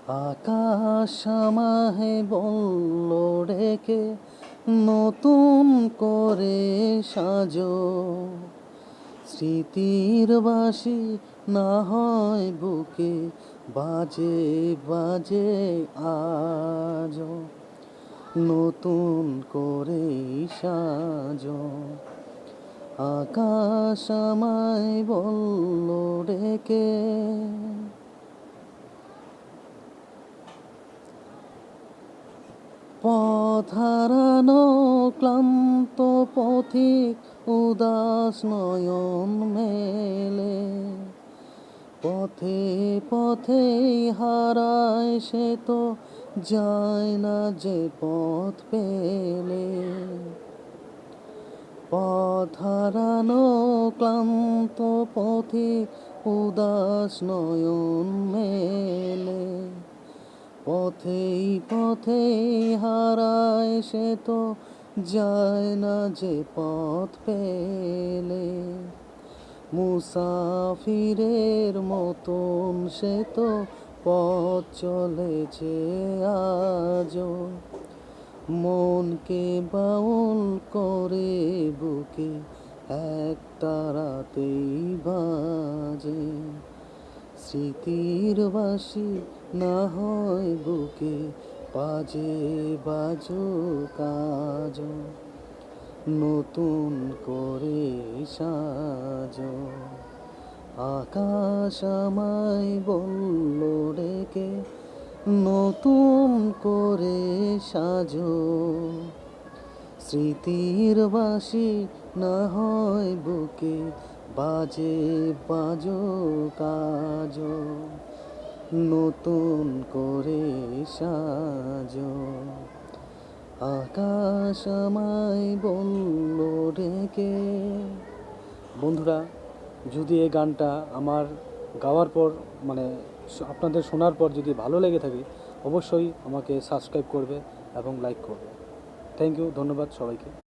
আকাশ আমায় বলল ডেকে, নতুন করে সাজো। স্মৃতির বাঁশি না হয় বুকে বাজে বাজে আজও, নতুন করে সাজো। আকাশ আমায় বলল ডেকে। পথ হারানো ক্লান্ত পথিক উদাস নয়ন মেলে, পথে পথে হারায় সে তো যায় না যে পথ পেলে। পথ হারানো ক্লান্ত পথিক উদাস নয়ন মেলে, পথেই পথেই হারায় সে তো যায় না যে পথ পেলে। মুসাফিরের মতন সে তো পথ চলেছে আজও, মনকে বাউল করে বুকে একটা রাতেই বাজে। স্মৃতির বাঁশি না হয় বুকে বাজে বাজুক আজও, নতুন করে সাজো। আকাশ আমায় বলল ডেকে, নতুন করে সাজো। স্মৃতির বাঁশি না হয় বুকে বাজে বাজুক আজও, নতুন করে সাজো। আকাশ আমায় বলল ডেকে। বন্ধুরা, যদি এই গানটা আমার গাওয়ার পর মানে আপনাদের শোনার পর যদি ভালো লেগে থাকে, অবশ্যই আমাকে সাবস্ক্রাইব করবে এবং লাইক করবে। থ্যাংক ইউ, ধন্যবাদ সবাইকে।